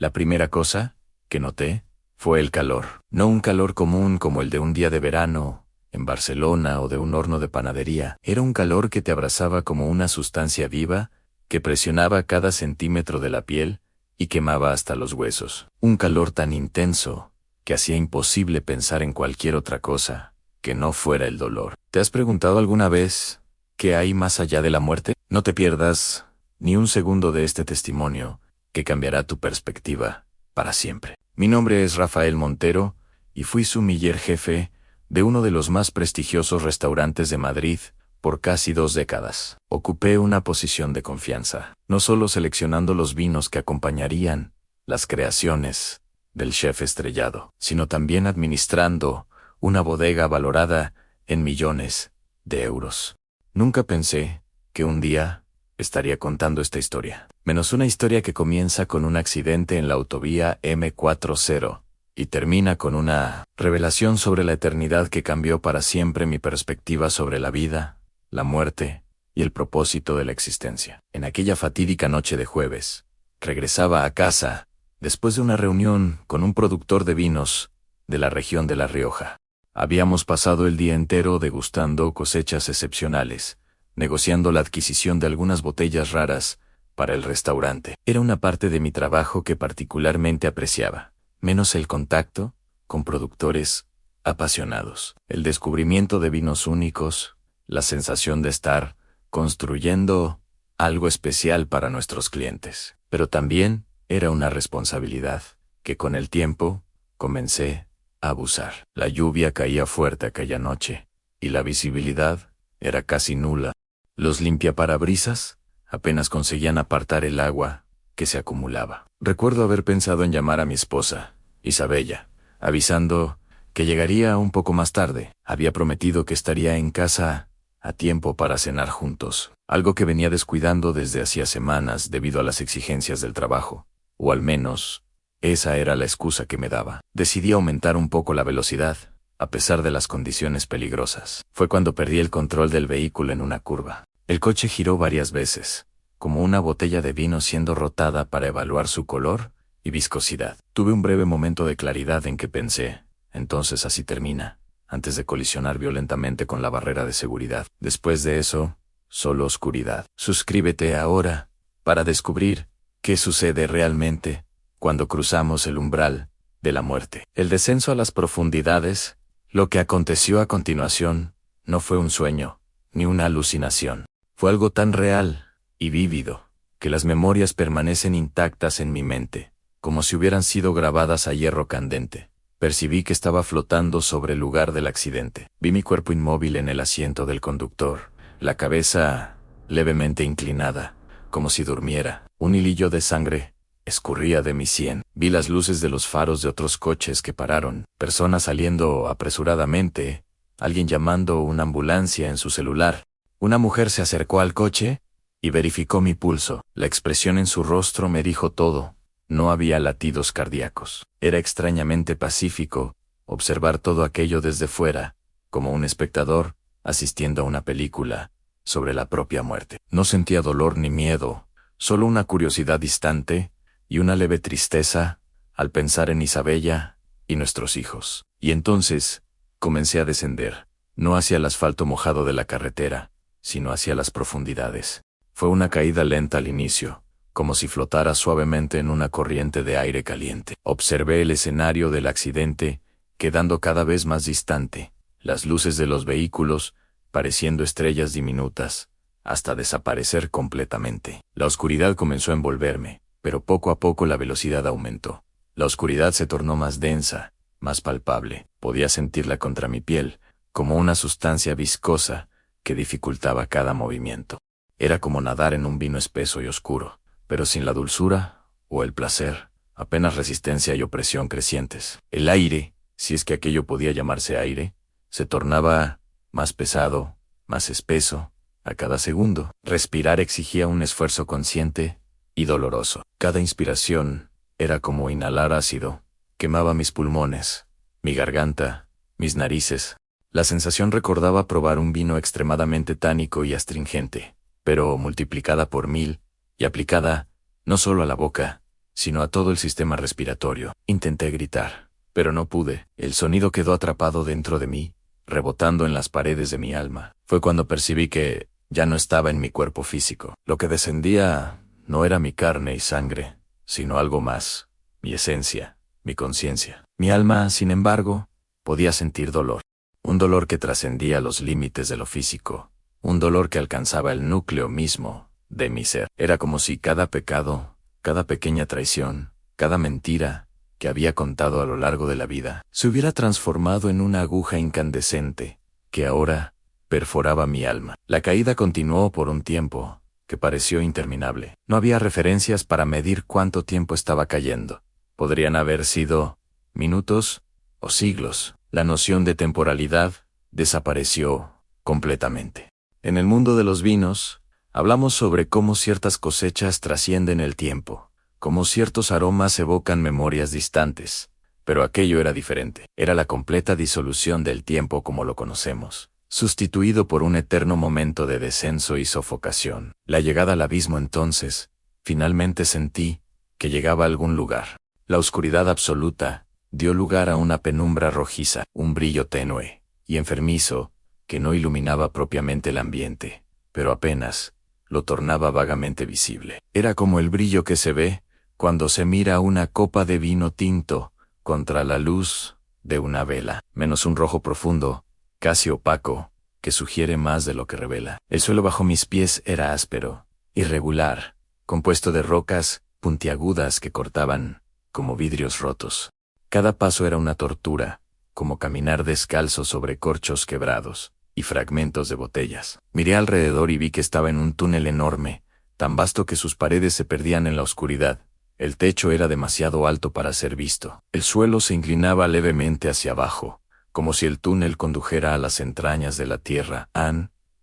La primera cosa que noté fue el calor. No un calor común como el de un día de verano en Barcelona o de un horno de panadería. Era un calor que te abrazaba como una sustancia viva, que presionaba cada centímetro de la piel y quemaba hasta los huesos. Un calor tan intenso que hacía imposible pensar en cualquier otra cosa que no fuera el dolor. ¿Te has preguntado alguna vez qué hay más allá de la muerte? No te pierdas ni un segundo de este testimonio que cambiará tu perspectiva para siempre. Mi nombre es Rafael Montero y fui sommelier jefe de uno de los más prestigiosos restaurantes de Madrid por casi 2 décadas. Ocupé una posición de confianza, no solo seleccionando los vinos que acompañarían las creaciones del chef estrellado, sino también administrando una bodega valorada en millones de euros. Nunca pensé que un día estaría contando esta historia. Menos una historia que comienza con un accidente en la autovía M40 y termina con una revelación sobre la eternidad que cambió para siempre mi perspectiva sobre la vida, la muerte y el propósito de la existencia. En aquella fatídica noche de jueves, regresaba a casa después de una reunión con un productor de vinos de la región de La Rioja. Habíamos pasado el día entero degustando cosechas excepcionales, negociando la adquisición de algunas botellas raras para el restaurante. Era una parte de mi trabajo que particularmente apreciaba, menos el contacto con productores apasionados, el descubrimiento de vinos únicos, la sensación de estar construyendo algo especial para nuestros clientes. Pero también era una responsabilidad que con el tiempo comencé a abusar. La lluvia caía fuerte aquella noche y la visibilidad era casi nula. Los limpiaparabrisas apenas conseguían apartar el agua que se acumulaba. Recuerdo haber pensado en llamar a mi esposa, Isabella, avisando que llegaría un poco más tarde. Había prometido que estaría en casa a tiempo para cenar juntos, algo que venía descuidando desde hacía semanas debido a las exigencias del trabajo, o al menos esa era la excusa que me daba. Decidí aumentar un poco la velocidad, a pesar de las condiciones peligrosas. Fue cuando perdí el control del vehículo en una curva. El coche giró varias veces, como una botella de vino siendo rotada para evaluar su color y viscosidad. Tuve un breve momento de claridad en que pensé, entonces así termina, antes de colisionar violentamente con la barrera de seguridad. Después de eso, solo oscuridad. Suscríbete ahora para descubrir qué sucede realmente cuando cruzamos el umbral de la muerte. El descenso a las profundidades, lo que aconteció a continuación, no fue un sueño, ni una alucinación. Fue algo tan real y vívido, que las memorias permanecen intactas en mi mente, como si hubieran sido grabadas a hierro candente. Percibí que estaba flotando sobre el lugar del accidente. Vi mi cuerpo inmóvil en el asiento del conductor, la cabeza levemente inclinada, como si durmiera. Un hilillo de sangre escurría de mi sien. Vi las luces de los faros de otros coches que pararon, personas saliendo apresuradamente, alguien llamando una ambulancia en su celular. Una mujer se acercó al coche y verificó mi pulso. La expresión en su rostro me dijo todo. No había latidos cardíacos. Era extrañamente pacífico observar todo aquello desde fuera, como un espectador asistiendo a una película sobre la propia muerte. No sentía dolor ni miedo, solo una curiosidad distante y una leve tristeza al pensar en Isabella y nuestros hijos. Y entonces comencé a descender, no hacia el asfalto mojado de la carretera, sino hacia las profundidades. Fue una caída lenta al inicio, como si flotara suavemente en una corriente de aire caliente. Observé el escenario del accidente, quedando cada vez más distante, las luces de los vehículos pareciendo estrellas diminutas, hasta desaparecer completamente. La oscuridad comenzó a envolverme, pero poco a poco la velocidad aumentó. La oscuridad se tornó más densa, más palpable. Podía sentirla contra mi piel, como una sustancia viscosa que dificultaba cada movimiento. Era como nadar en un vino espeso y oscuro, pero sin la dulzura o el placer, apenas resistencia y opresión crecientes. El aire, si es que aquello podía llamarse aire, se tornaba más pesado, más espeso, a cada segundo. Respirar exigía un esfuerzo consciente y doloroso. Cada inspiración era como inhalar ácido, quemaba mis pulmones, mi garganta, mis narices. La sensación recordaba probar un vino extremadamente tánico y astringente, pero multiplicada por 1000, y aplicada, no solo a la boca, sino a todo el sistema respiratorio. Intenté gritar, pero no pude. El sonido quedó atrapado dentro de mí, rebotando en las paredes de mi alma. Fue cuando percibí que ya no estaba en mi cuerpo físico. Lo que descendía no era mi carne y sangre, sino algo más, mi esencia, mi conciencia. Mi alma, sin embargo, podía sentir dolor. Un dolor que trascendía los límites de lo físico, un dolor que alcanzaba el núcleo mismo de mi ser. Era como si cada pecado, cada pequeña traición, cada mentira que había contado a lo largo de la vida, se hubiera transformado en una aguja incandescente que ahora perforaba mi alma. La caída continuó por un tiempo que pareció interminable. No había referencias para medir cuánto tiempo estaba cayendo. Podrían haber sido minutos o siglos. La noción de temporalidad desapareció completamente. En el mundo de los vinos, hablamos sobre cómo ciertas cosechas trascienden el tiempo, cómo ciertos aromas evocan memorias distantes, pero aquello era diferente. Era la completa disolución del tiempo como lo conocemos, sustituido por un eterno momento de descenso y sofocación. La llegada al abismo entonces, finalmente sentí que llegaba a algún lugar. La oscuridad absoluta dio lugar a una penumbra rojiza, un brillo tenue y enfermizo que no iluminaba propiamente el ambiente, pero apenas lo tornaba vagamente visible. Era como el brillo que se ve cuando se mira una copa de vino tinto contra la luz de una vela, menos un rojo profundo, casi opaco, que sugiere más de lo que revela. El suelo bajo mis pies era áspero, irregular, compuesto de rocas puntiagudas que cortaban como vidrios rotos. Cada paso era una tortura, como caminar descalzo sobre corchos quebrados y fragmentos de botellas. Miré alrededor y vi que estaba en un túnel enorme, tan vasto que sus paredes se perdían en la oscuridad. El techo era demasiado alto para ser visto. El suelo se inclinaba levemente hacia abajo, como si el túnel condujera a las entrañas de la tierra.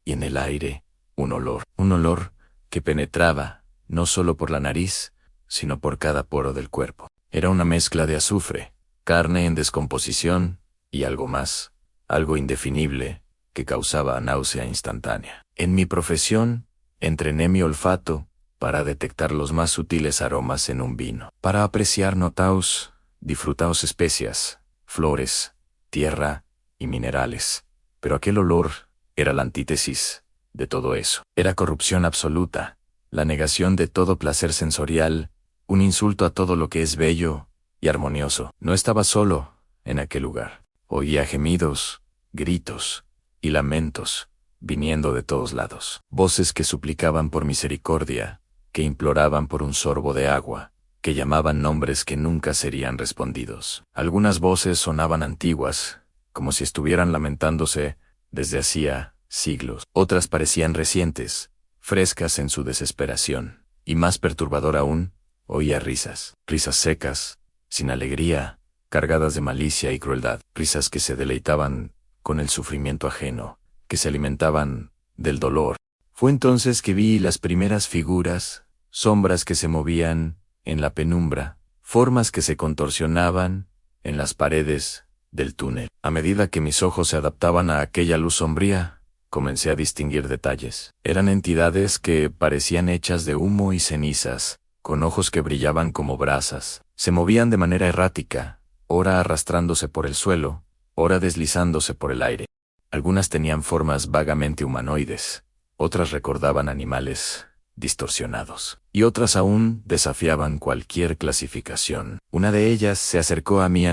Y en el aire, un olor que penetraba, no solo por la nariz, sino por cada poro del cuerpo. Era una mezcla de azufre, carne en descomposición y algo más, algo indefinible, que causaba náusea instantánea. En mi profesión, entrené mi olfato para detectar los más sutiles aromas en un vino, para apreciar notaos, disfrutaos especias, flores, tierra y minerales. Pero aquel olor era la antítesis de todo eso. Era corrupción absoluta, la negación de todo placer sensorial, un insulto a todo lo que es bello y armonioso. No estaba solo en aquel lugar. Oía gemidos, gritos y lamentos, viniendo de todos lados. Voces que suplicaban por misericordia, que imploraban por un sorbo de agua, que llamaban nombres que nunca serían respondidos. Algunas voces sonaban antiguas, como si estuvieran lamentándose desde hacía siglos. Otras parecían recientes, frescas en su desesperación. Y más perturbador aún, oía risas secas, sin alegría, cargadas de malicia y crueldad. Risas que se deleitaban con el sufrimiento ajeno, que se alimentaban del dolor. Fue entonces que vi las primeras figuras, sombras que se movían en la penumbra, formas que se contorsionaban en las paredes del túnel. A medida que mis ojos se adaptaban a aquella luz sombría, comencé a distinguir detalles. Eran entidades que parecían hechas de humo y cenizas, con ojos que brillaban como brasas. Se movían de manera errática, ora arrastrándose por el suelo, ora deslizándose por el aire. Algunas tenían formas vagamente humanoides, otras recordaban animales distorsionados, y otras aún desafiaban cualquier clasificación. Una de ellas se acercó a mí.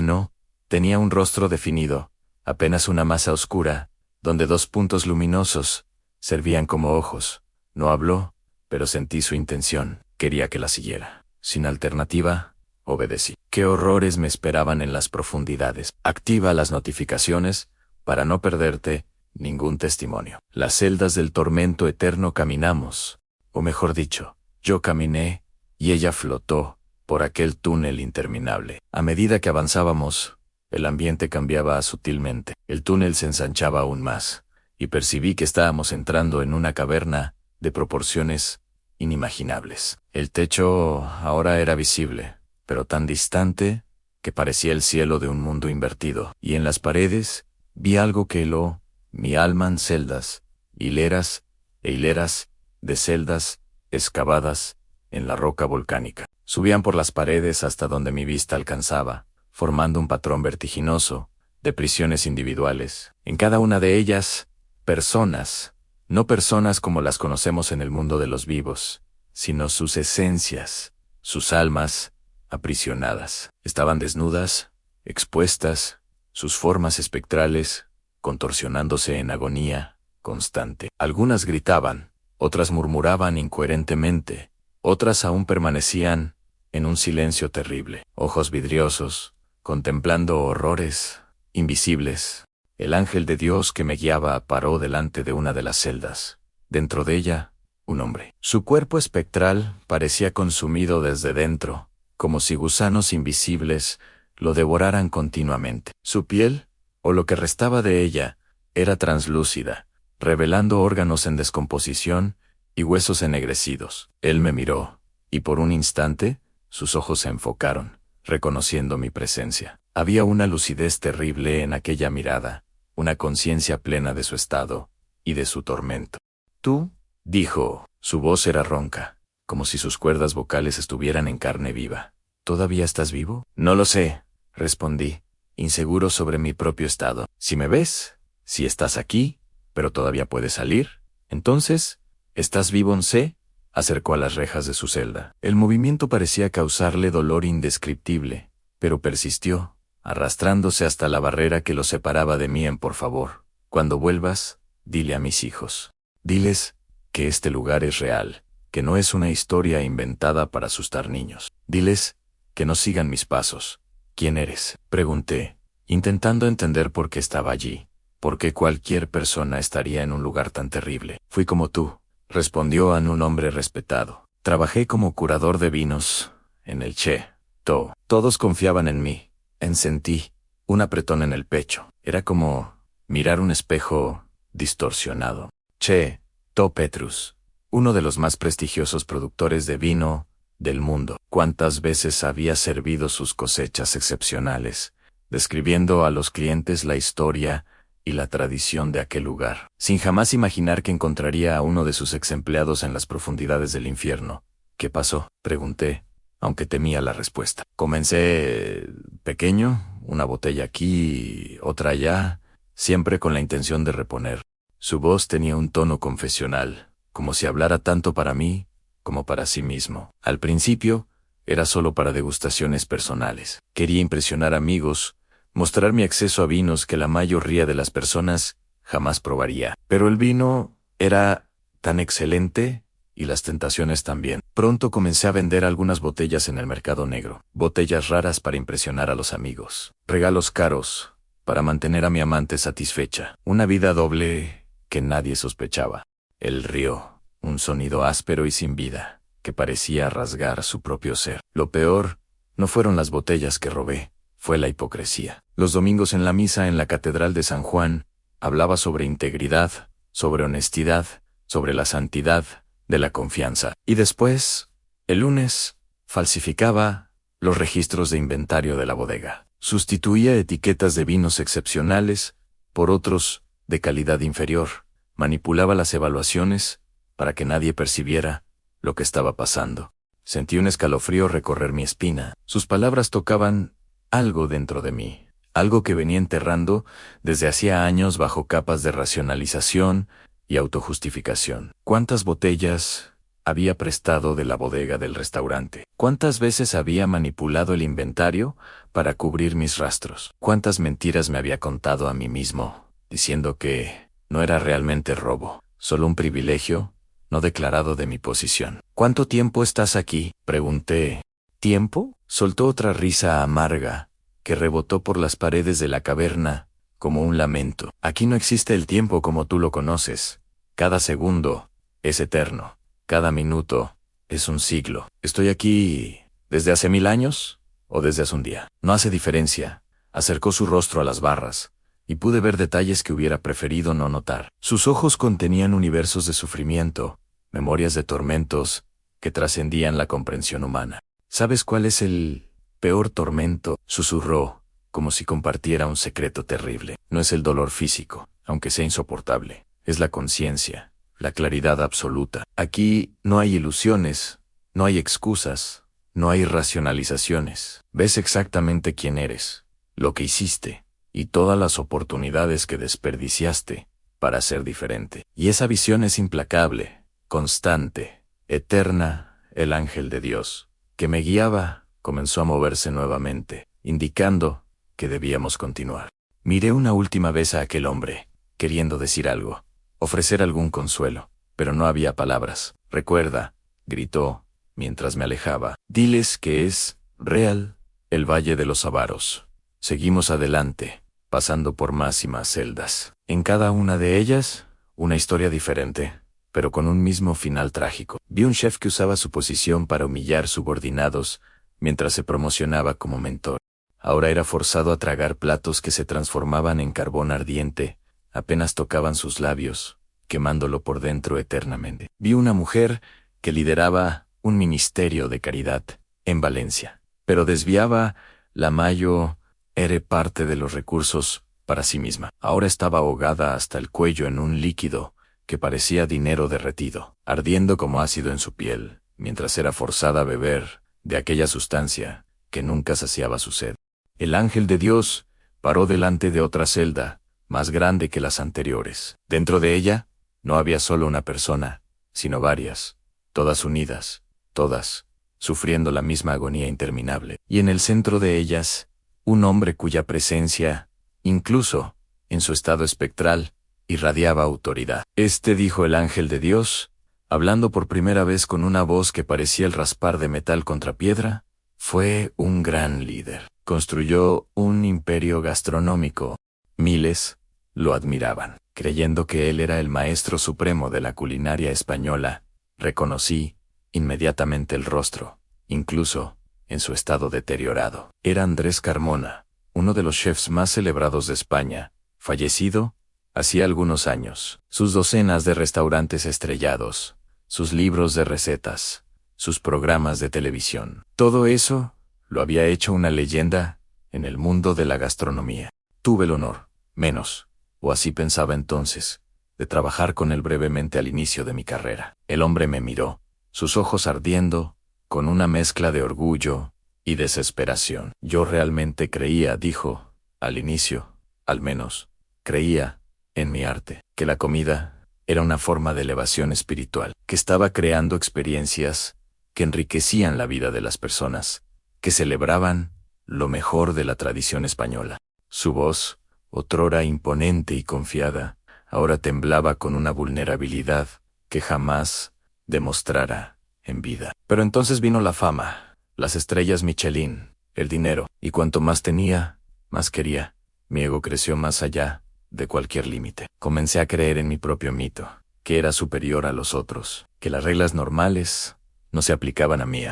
Tenía un rostro definido, apenas una masa oscura, donde dos puntos luminosos servían como ojos. No habló, pero sentí su intención. Quería que la siguiera. Sin alternativa, obedecí. ¿Qué horrores me esperaban en las profundidades? Activa las notificaciones para no perderte ningún testimonio. Las celdas del tormento eterno caminamos, o mejor dicho, yo caminé y ella flotó por aquel túnel interminable. A medida que avanzábamos, el ambiente cambiaba sutilmente. El túnel se ensanchaba aún más, y percibí que estábamos entrando en una caverna de proporciones inimaginables. El techo ahora era visible, pero tan distante que parecía el cielo de un mundo invertido. Y en las paredes vi algo que heló mi alma en celdas, hileras e hileras de celdas excavadas en la roca volcánica. Subían por las paredes hasta donde mi vista alcanzaba, formando un patrón vertiginoso de prisiones individuales. En cada una de ellas, personas, no personas como las conocemos en el mundo de los vivos, sino sus esencias, sus almas, aprisionadas. Estaban desnudas, expuestas, sus formas espectrales, contorsionándose en agonía constante. Algunas gritaban, otras murmuraban incoherentemente, otras aún permanecían en un silencio terrible, ojos vidriosos, contemplando horrores invisibles. El ángel de Dios que me guiaba paró delante de una de las celdas. Dentro de ella, un hombre. Su cuerpo espectral parecía consumido desde dentro, como si gusanos invisibles lo devoraran continuamente. Su piel, o lo que restaba de ella, era translúcida, revelando órganos en descomposición y huesos ennegrecidos. Él me miró, y por un instante, sus ojos se enfocaron, reconociendo mi presencia. Había una lucidez terrible en aquella mirada, una conciencia plena de su estado y de su tormento. «Tú», dijo, su voz era ronca, como si sus cuerdas vocales estuvieran en carne viva. «¿Todavía estás vivo?» «No lo sé», respondí, inseguro sobre mi propio estado. «Si me ves, si estás aquí, pero todavía puedes salir, entonces, ¿estás vivo?» Se acercó a las rejas de su celda. El movimiento parecía causarle dolor indescriptible, pero persistió, arrastrándose hasta la barrera que lo separaba de mí. «Por favor, cuando vuelvas, dile a mis hijos. Diles que este lugar es real, que no es una historia inventada para asustar niños. Diles que no sigan mis pasos». «¿Quién eres?», pregunté, intentando entender por qué estaba allí, por qué cualquier persona estaría en un lugar tan terrible. «Fui como tú», respondió un hombre respetado. «Trabajé como curador de vinos en el Che-To. Todos confiaban en mí. Sentí un apretón en el pecho. Era como mirar un espejo distorsionado. Che-To Petrus, uno de los más prestigiosos productores de vino del mundo. ¿Cuántas veces había servido sus cosechas excepcionales, describiendo a los clientes la historia y la tradición de aquel lugar, sin jamás imaginar que encontraría a uno de sus ex empleados en las profundidades del infierno? «¿Qué pasó?», pregunté, aunque temía la respuesta. «Comencé pequeño, una botella aquí, otra allá, siempre con la intención de reponer». Su voz tenía un tono confesional, como si hablara tanto para mí como para sí mismo. «Al principio, era solo para degustaciones personales. Quería impresionar amigos, mostrar mi acceso a vinos que la mayoría de las personas jamás probaría. Pero el vino era tan excelente y las tentaciones también. Pronto comencé a vender algunas botellas en el mercado negro, botellas raras para impresionar a los amigos, regalos caros para mantener a mi amante satisfecha, una vida doble que nadie sospechaba». Él rió, un sonido áspero y sin vida, que parecía rasgar su propio ser. «Lo peor no fueron las botellas que robé, fue la hipocresía. Los domingos en la misa en la Catedral de San Juan, hablaba sobre integridad, sobre honestidad, sobre la santidad de la confianza. Y después, el lunes, falsificaba los registros de inventario de la bodega. Sustituía etiquetas de vinos excepcionales por otros de calidad inferior. Manipulaba las evaluaciones para que nadie percibiera lo que estaba pasando. Sentí un escalofrío recorrer mi espina. Sus palabras tocaban algo dentro de mí, algo que venía enterrando desde hacía años bajo capas de racionalización y autojustificación. ¿Cuántas botellas había prestado de la bodega del restaurante? ¿Cuántas veces había manipulado el inventario para cubrir mis rastros? ¿Cuántas mentiras me había contado a mí mismo, diciendo que no era realmente robo, solo un privilegio no declarado de mi posición? «¿Cuánto tiempo estás aquí?», pregunté. «¿Tiempo?», soltó otra risa amarga, que rebotó por las paredes de la caverna como un lamento. «Aquí no existe el tiempo como tú lo conoces. Cada segundo es eterno. Cada minuto es un siglo. Estoy aquí desde hace 1000 años o desde hace un día. No hace diferencia». Acercó su rostro a las barras, y pude ver detalles que hubiera preferido no notar. Sus ojos contenían universos de sufrimiento, memorias de tormentos que trascendían la comprensión humana. «¿Sabes cuál es el peor tormento?», susurró, como si compartiera un secreto terrible. «No es el dolor físico, aunque sea insoportable. Es la conciencia, la claridad absoluta. Aquí no hay ilusiones, no hay excusas, No hay racionalizaciones. Ves exactamente quién eres, lo que hiciste, y todas las oportunidades que desperdiciaste para ser diferente. Y esa visión es implacable, constante, eterna. El ángel de Dios, que me guiaba, comenzó a moverse nuevamente, indicando que debíamos continuar. Miré una última vez a aquel hombre, queriendo decir algo, ofrecer algún consuelo, pero no había palabras. Recuerda, gritó, mientras me alejaba, diles que es real el Valle de los Avaros. Seguimos adelante, pasando por más y más celdas. En cada una de ellas, una historia diferente, pero con un mismo final trágico. Vi un chef que usaba su posición para humillar subordinados mientras se promocionaba como mentor. Ahora era forzado a tragar platos que se transformaban en carbón ardiente, apenas tocaban sus labios, quemándolo por dentro eternamente. Vi una mujer que lideraba un ministerio de caridad en Valencia, pero desviaba la mayo era parte de los recursos para sí misma. Ahora estaba ahogada hasta el cuello en un líquido que parecía dinero derretido, ardiendo como ácido en su piel, mientras era forzada a beber de aquella sustancia que nunca saciaba su sed. El ángel de Dios paró delante de otra celda, más grande que las anteriores. Dentro de ella, no había solo una persona, sino varias, todas unidas, todas, sufriendo la misma agonía interminable. Y en el centro de ellas, un hombre cuya presencia, incluso en su estado espectral, irradiaba autoridad. Dijo el ángel de Dios, hablando por primera vez con una voz que parecía el raspar de metal contra piedra, fue un gran líder. Construyó un imperio gastronómico. Miles lo admiraban. Creyendo que él era el maestro supremo de la culinaria española, reconocí inmediatamente el rostro, incluso en su estado deteriorado. Era Andrés Carmona, uno de los chefs más celebrados de España, fallecido hacía algunos años. Sus docenas de restaurantes estrellados, sus libros de recetas, sus programas de televisión. Todo eso lo había hecho una leyenda en el mundo de la gastronomía. Tuve el honor, menos, o así pensaba entonces, de trabajar con él brevemente al inicio de mi carrera. El hombre me miró, sus ojos ardiendo, con una mezcla de orgullo y desesperación. Yo realmente creía, dijo, al inicio, al menos, creía en mi arte, que la comida era una forma de elevación espiritual, que estaba creando experiencias que enriquecían la vida de las personas, que celebraban lo mejor de la tradición española. Su voz, otrora imponente y confiada, ahora temblaba con una vulnerabilidad que jamás demostrara en vida. Pero entonces vino la fama, las estrellas Michelin, el dinero, y cuanto más tenía, más quería. Mi ego creció más allá de cualquier límite. Comencé a creer en mi propio mito, que era superior a los otros, que las reglas normales no se aplicaban a mí.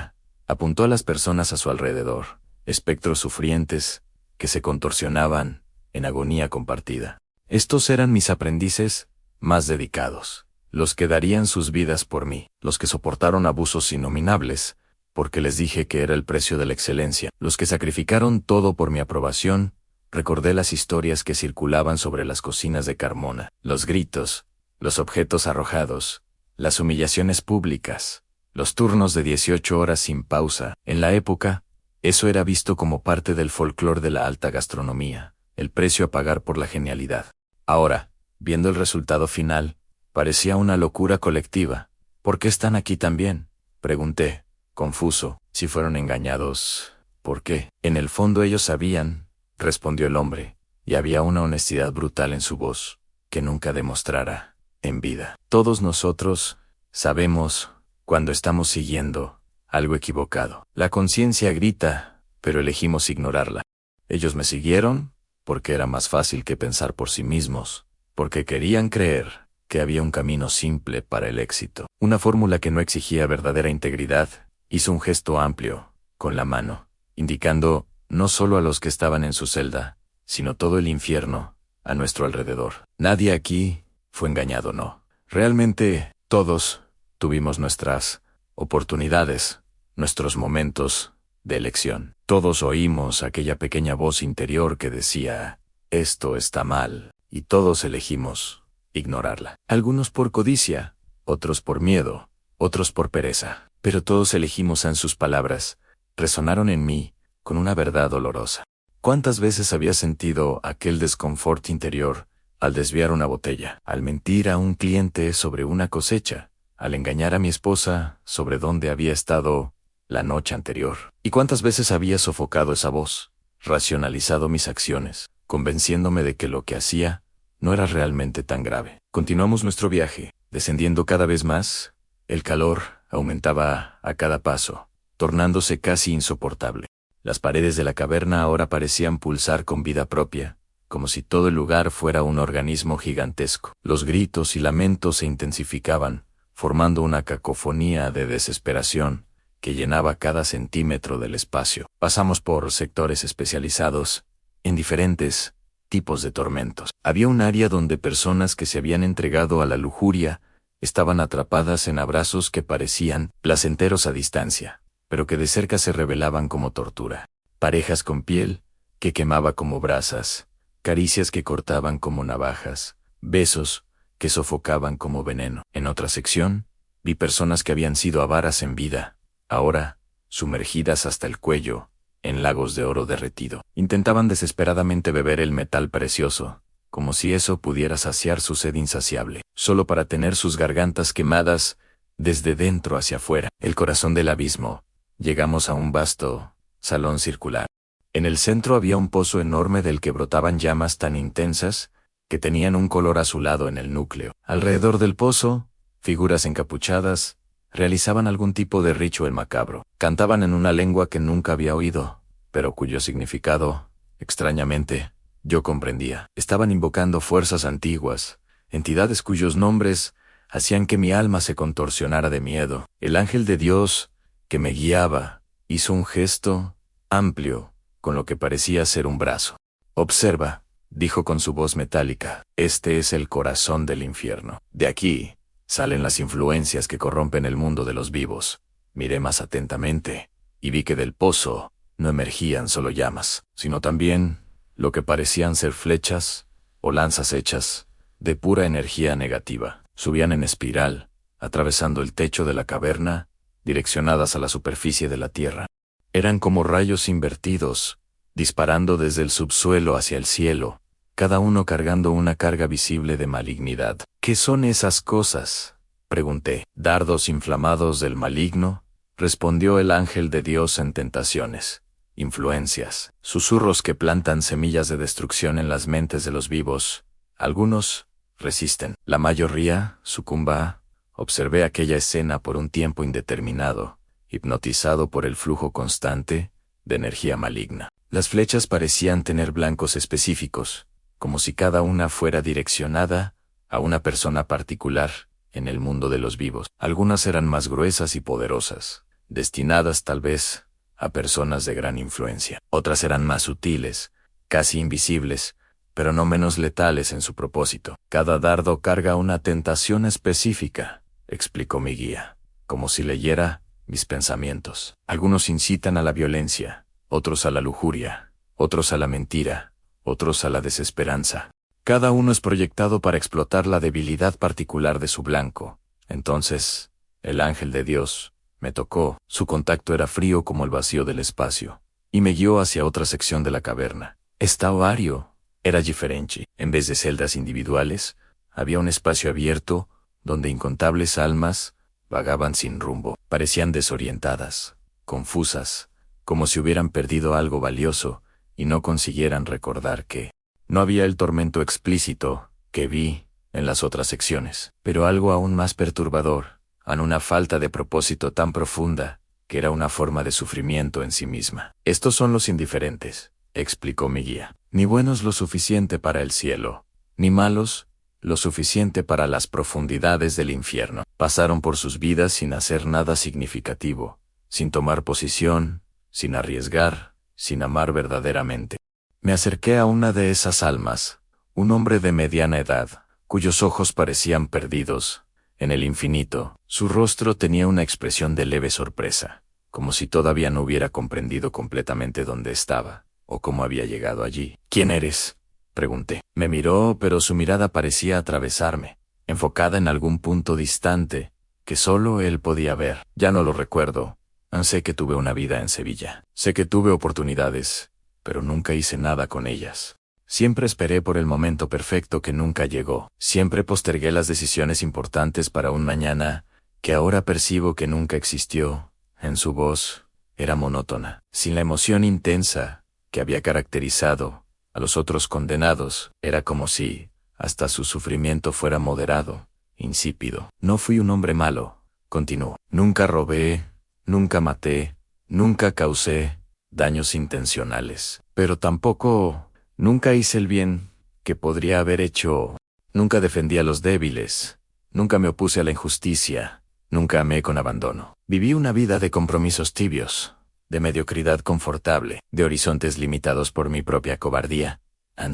Apuntó a las personas a su alrededor, espectros sufrientes que se contorsionaban en agonía compartida. Estos eran mis aprendices más dedicados, los que darían sus vidas por mí, los que soportaron abusos innominables, porque les dije que era el precio de la excelencia, los que sacrificaron todo por mi aprobación. Recordé las historias que circulaban sobre las cocinas de Carmona, los gritos, los objetos arrojados, las humillaciones públicas, los turnos de 18 horas sin pausa. En la época, eso era visto como parte del folclore de la alta gastronomía, el precio a pagar por la genialidad. Ahora, viendo el resultado final, parecía una locura colectiva. ¿Por qué están aquí también?, pregunté, confuso. Si fueron engañados, ¿por qué? En el fondo ellos sabían, respondió el hombre, y había una honestidad brutal en su voz, que nunca demostrara en vida. Todos nosotros sabemos cuando estamos siguiendo algo equivocado. La conciencia grita, pero elegimos ignorarla. Ellos me siguieron porque era más fácil que pensar por sí mismos, porque querían creer que había un camino simple para el éxito, una fórmula que no exigía verdadera integridad. Hizo un gesto amplio, con la mano, indicando no solo a los que estaban en su celda, sino todo el infierno a nuestro alrededor. Nadie aquí fue engañado, no. Realmente, todos tuvimos nuestras oportunidades, nuestros momentos de elección. Todos oímos aquella pequeña voz interior que decía, esto está mal, y todos elegimos ignorarla. Algunos por codicia, otros por miedo, otros por pereza, pero todos elegimos en sus palabras resonaron en mí con una verdad dolorosa. ¿Cuántas veces había sentido aquel desconfort interior al desviar una botella, al mentir a un cliente sobre una cosecha, al engañar a mi esposa sobre dónde había estado la noche anterior? ¿Y cuántas veces había sofocado esa voz, racionalizado mis acciones, convenciéndome de que lo que hacía no era realmente tan grave? Continuamos nuestro viaje, descendiendo cada vez más. El calor aumentaba a cada paso, tornándose casi insoportable. Las paredes de la caverna ahora parecían pulsar con vida propia, como si todo el lugar fuera un organismo gigantesco. Los gritos y lamentos se intensificaban, formando una cacofonía de desesperación que llenaba cada centímetro del espacio. Pasamos por sectores especializados en diferentes tipos de tormentos. Había un área donde personas que se habían entregado a la lujuria estaban atrapadas en abrazos que parecían placenteros a distancia, pero que de cerca se revelaban como tortura. Parejas con piel que quemaba como brasas, caricias que cortaban como navajas, besos que sofocaban como veneno. En otra sección, vi personas que habían sido avaras en vida, ahora sumergidas hasta el cuello en lagos de oro derretido. Intentaban desesperadamente beber el metal precioso, como si eso pudiera saciar su sed insaciable, solo para tener sus gargantas quemadas desde dentro hacia afuera. El corazón del abismo. Llegamos a un vasto salón circular. En el centro había un pozo enorme del que brotaban llamas tan intensas que tenían un color azulado en el núcleo. Alrededor del pozo, figuras encapuchadas realizaban algún tipo de ritual macabro. Cantaban en una lengua que nunca había oído, pero cuyo significado, extrañamente, yo comprendía. Estaban invocando fuerzas antiguas, entidades cuyos nombres hacían que mi alma se contorsionara de miedo. El ángel de Dios, que me guiaba, hizo un gesto amplio, con lo que parecía ser un brazo. «Observa», dijo con su voz metálica, «este es el corazón del infierno. De aquí salen las influencias que corrompen el mundo de los vivos». Miré más atentamente, y vi que del pozo no emergían solo llamas, sino también lo que parecían ser flechas o lanzas hechas de pura energía negativa. Subían en espiral, atravesando el techo de la caverna, direccionadas a la superficie de la tierra. Eran como rayos invertidos, disparando desde el subsuelo hacia el cielo, cada uno cargando una carga visible de malignidad. «¿Qué son esas cosas?», pregunté. «Dardos inflamados del maligno», respondió el ángel de Dios en tentaciones. «Influencias, susurros que plantan semillas de destrucción en las mentes de los vivos. Algunos resisten, la mayoría sucumba». Observé aquella escena por un tiempo indeterminado, hipnotizado por el flujo constante de energía maligna. Las flechas parecían tener blancos específicos, como si cada una fuera direccionada a una persona particular en el mundo de los vivos. Algunas eran más gruesas y poderosas, destinadas tal vez a personas de gran influencia. Otras eran más sutiles, casi invisibles, pero no menos letales en su propósito. «Cada dardo carga una tentación específica», explicó mi guía, como si leyera mis pensamientos. «Algunos incitan a la violencia, otros a la lujuria, otros a la mentira, otros a la desesperanza. Cada uno es proyectado para explotar la debilidad particular de su blanco». Entonces, el ángel de Dios me tocó. Su contacto era frío como el vacío del espacio, y me guió hacia otra sección de la caverna. Esta oario era diferente. En vez de celdas individuales, había un espacio abierto donde incontables almas vagaban sin rumbo. Parecían desorientadas, confusas, como si hubieran perdido algo valioso y no consiguieran recordar que no había el tormento explícito que vi en las otras secciones, pero algo aún más perturbador, una falta de propósito tan profunda que era una forma de sufrimiento en sí misma. «Estos son los indiferentes», explicó mi guía. «Ni buenos lo suficiente para el cielo, ni malos lo suficiente para las profundidades del infierno. Pasaron por sus vidas sin hacer nada significativo, sin tomar posición, sin arriesgar, sin amar verdaderamente». Me acerqué a una de esas almas, un hombre de mediana edad, cuyos ojos parecían perdidos en el infinito. Su rostro tenía una expresión de leve sorpresa, como si todavía no hubiera comprendido completamente dónde estaba, o cómo había llegado allí. «¿Quién eres?», pregunté. Me miró, pero su mirada parecía atravesarme, enfocada en algún punto distante que solo él podía ver. «Ya no lo recuerdo», Sé que tuve una vida en Sevilla. Sé que tuve oportunidades, pero nunca hice nada con ellas. Siempre esperé por el momento perfecto que nunca llegó. Siempre postergué las decisiones importantes para un mañana, que ahora percibo que nunca existió. En su voz, era monótona, sin la emoción intensa que había caracterizado a los otros condenados. Era como si hasta su sufrimiento fuera moderado, insípido. No fui un hombre malo, continuó. Nunca robé, nunca maté, nunca causé daños intencionales. Pero tampoco nunca hice el bien que podría haber hecho. Nunca defendí a los débiles, nunca me opuse a la injusticia, nunca amé con abandono. Viví una vida de compromisos tibios, de mediocridad confortable, de horizontes limitados por mi propia cobardía.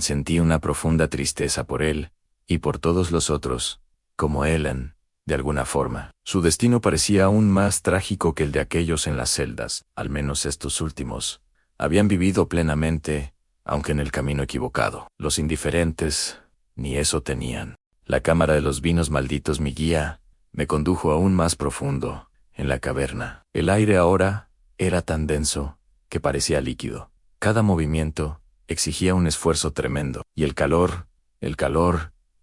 Sentí una profunda tristeza por él, y por todos los otros, como Ellen, de alguna forma. Su destino parecía aún más trágico que el de aquellos en las celdas, al menos estos últimos. Habían vivido plenamente, aunque en el camino equivocado. Los indiferentes, ni eso tenían. La cámara de los vinos malditos, mi guía, me condujo aún más profundo, en la caverna. El aire ahora era tan denso, que parecía líquido. Cada movimiento exigía un esfuerzo tremendo, y el calor,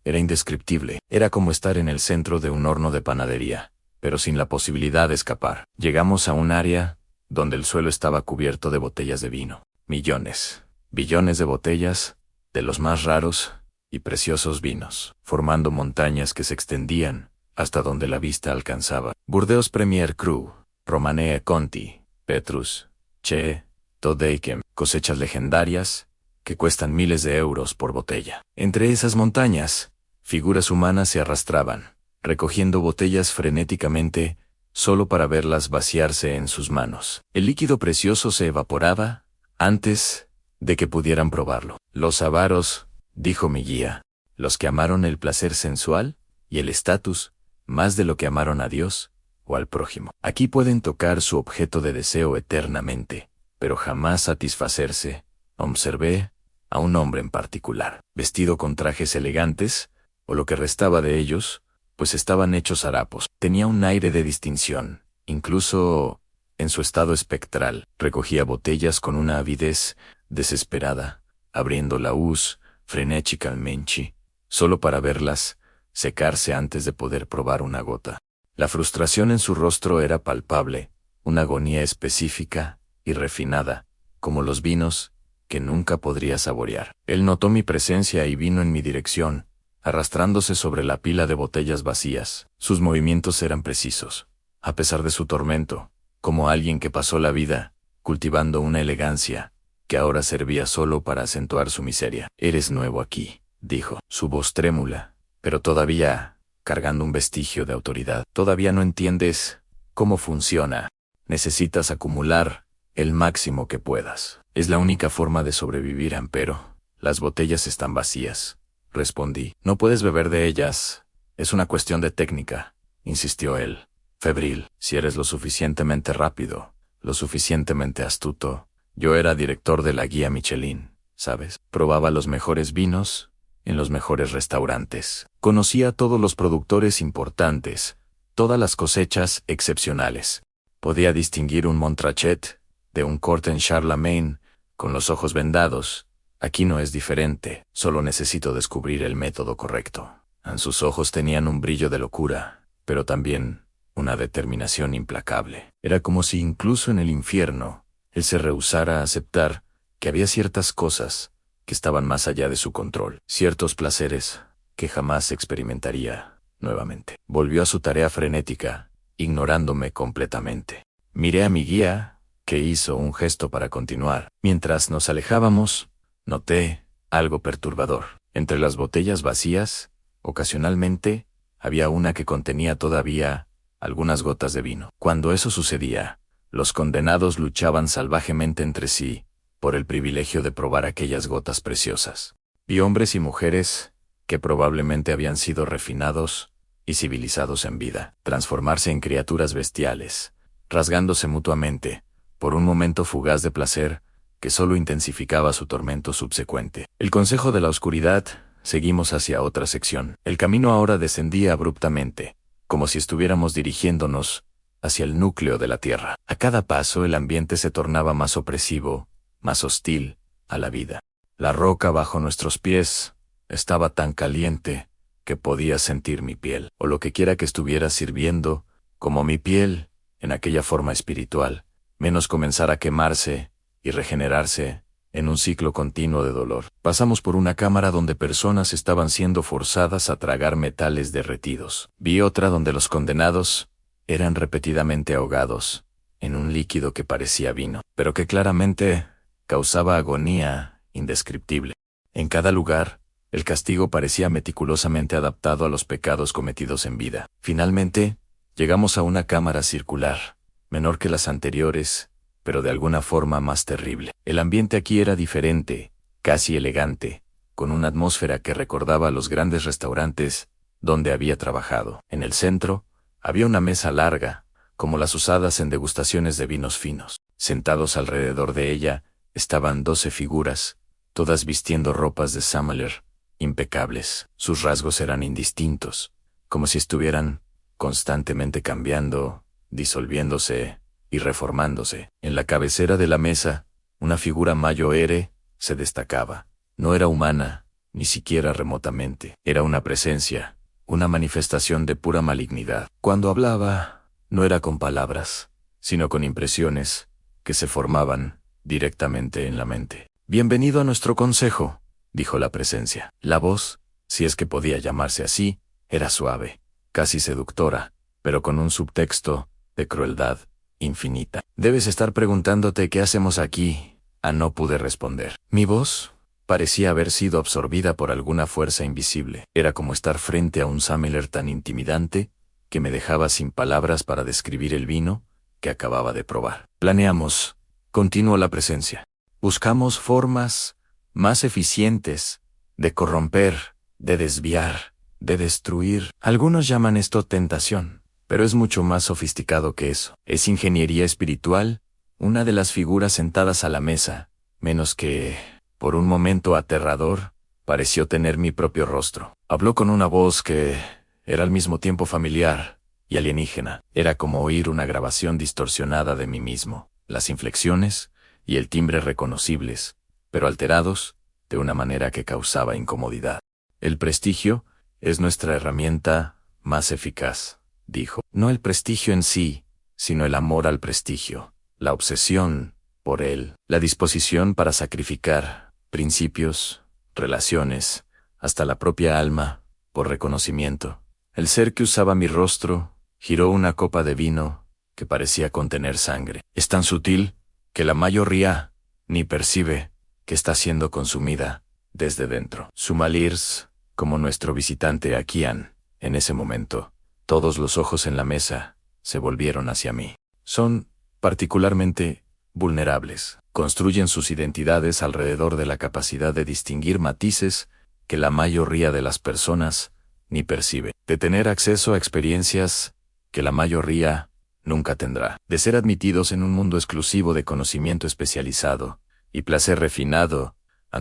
era indescriptible. Era como estar en el centro de un horno de panadería, pero sin la posibilidad de escapar. Llegamos a un área donde el suelo estaba cubierto de botellas de vino. Millones, billones de botellas, de los más raros y preciosos vinos, formando montañas que se extendían hasta donde la vista alcanzaba. Burdeos Premier Cru, Romanée Conti, Petrus, Che, Todeikem, cosechas legendarias que cuestan miles de euros por botella. Entre esas montañas, figuras humanas se arrastraban, recogiendo botellas frenéticamente, solo para verlas vaciarse en sus manos. El líquido precioso se evaporaba antes de que pudieran probarlo. Los avaros, dijo mi guía, los que amaron el placer sensual y el estatus, más de lo que amaron a Dios o al prójimo. Aquí pueden tocar su objeto de deseo eternamente, pero jamás satisfacerse. Observé a un hombre en particular, vestido con trajes elegantes, o lo que restaba de ellos, pues estaban hechos harapos. Tenía un aire de distinción, incluso en su estado espectral. Recogía botellas con una avidez desesperada, abriendo laús frenéticamente, solo para verlas secarse antes de poder probar una gota. La frustración en su rostro era palpable, una agonía específica y refinada, como los vinos que nunca podría saborear. Él notó mi presencia y vino en mi dirección, arrastrándose sobre la pila de botellas vacías. Sus movimientos eran precisos, a pesar de su tormento, como alguien que pasó la vida cultivando una elegancia que ahora servía solo para acentuar su miseria. Eres nuevo aquí, dijo, su voz trémula, pero todavía cargando un vestigio de autoridad. Todavía no entiendes cómo funciona. Necesitas acumular el máximo que puedas. Es la única forma de sobrevivir, empero. Las botellas están vacías, respondí. No puedes beber de ellas. Es una cuestión de técnica, insistió él, febril. Si eres lo suficientemente rápido, lo suficientemente astuto. Yo era director de la guía Michelin, ¿sabes? Probaba los mejores vinos en los mejores restaurantes. Conocía a todos los productores importantes, todas las cosechas excepcionales. Podía distinguir un Montrachet de un Corten Charlemagne con los ojos vendados. Aquí no es diferente, solo necesito descubrir el método correcto. En sus ojos tenían un brillo de locura, pero también una determinación implacable. Era como si incluso en el infierno, él se rehusara a aceptar que había ciertas cosas que estaban más allá de su control, ciertos placeres que jamás experimentaría nuevamente. Volvió a su tarea frenética, ignorándome completamente. Miré a mi guía, que hizo un gesto para continuar. Mientras nos alejábamos, noté algo perturbador. Entre las botellas vacías, ocasionalmente, había una que contenía todavía algunas gotas de vino. Cuando eso sucedía, los condenados luchaban salvajemente entre sí por el privilegio de probar aquellas gotas preciosas. Vi hombres y mujeres que probablemente habían sido refinados y civilizados en vida, transformarse en criaturas bestiales, rasgándose mutuamente, por un momento fugaz de placer que solo intensificaba su tormento subsecuente. El consejo de la oscuridad, seguimos hacia otra sección. El camino ahora descendía abruptamente, como si estuviéramos dirigiéndonos hacia el núcleo de la Tierra. A cada paso el ambiente se tornaba más opresivo, más hostil a la vida. La roca bajo nuestros pies estaba tan caliente que podía sentir mi piel, o lo que quiera que estuviera sirviendo, como mi piel, en aquella forma espiritual, menos comenzar a quemarse y regenerarse en un ciclo continuo de dolor. Pasamos por una cámara donde personas estaban siendo forzadas a tragar metales derretidos. Vi otra donde los condenados eran repetidamente ahogados en un líquido que parecía vino, pero que claramente causaba agonía indescriptible. En cada lugar, el castigo parecía meticulosamente adaptado a los pecados cometidos en vida. Finalmente, llegamos a una cámara circular, menor que las anteriores, pero de alguna forma más terrible. El ambiente aquí era diferente, casi elegante, con una atmósfera que recordaba a los grandes restaurantes donde había trabajado. En el centro, había una mesa larga, como las usadas en degustaciones de vinos finos. Sentados alrededor de ella, estaban 12 figuras, todas vistiendo ropas de Samaler, impecables. Sus rasgos eran indistintos, como si estuvieran constantemente cambiando, disolviéndose y reformándose. En la cabecera de la mesa, una figura mayoere se destacaba. No era humana, ni siquiera remotamente. Era una presencia, una manifestación de pura malignidad. Cuando hablaba, no era con palabras, sino con impresiones que se formaban directamente en la mente. «Bienvenido a nuestro consejo», dijo la presencia. La voz, si es que podía llamarse así, era suave, casi seductora, pero con un subtexto de crueldad infinita. «Debes estar preguntándote qué hacemos aquí», no pude responder. Mi voz parecía haber sido absorbida por alguna fuerza invisible. Era como estar frente a un Samaler tan intimidante que me dejaba sin palabras para describir el vino que acababa de probar. «Planeamos», continuó la presencia. «Buscamos formas más eficientes de corromper, de desviar, de destruir. Algunos llaman esto tentación, pero es mucho más sofisticado que eso. Es ingeniería espiritual, una de las figuras sentadas a la mesa, menos que, por un momento aterrador, pareció tener mi propio rostro. Habló con una voz que era al mismo tiempo familiar y alienígena. Era como oír una grabación distorsionada de mí mismo. Las inflexiones y el timbre reconocibles, pero alterados de una manera que causaba incomodidad. «El prestigio es nuestra herramienta más eficaz», dijo. «No el prestigio en sí, sino el amor al prestigio, la obsesión por él, la disposición para sacrificar principios, relaciones, hasta la propia alma, por reconocimiento». El ser que usaba mi rostro giró una copa de vino que parecía contener sangre. «Es tan sutil que la mayoría ni percibe que está siendo consumida desde dentro». Sumalirs, como nuestro visitante Akian, en ese momento, todos los ojos en la mesa se volvieron hacia mí. Son particularmente vulnerables. Construyen sus identidades alrededor de la capacidad de distinguir matices que la mayoría de las personas ni percibe, de tener acceso a experiencias que la mayoría nunca tendrá, de ser admitidos en un mundo exclusivo de conocimiento especializado y placer refinado.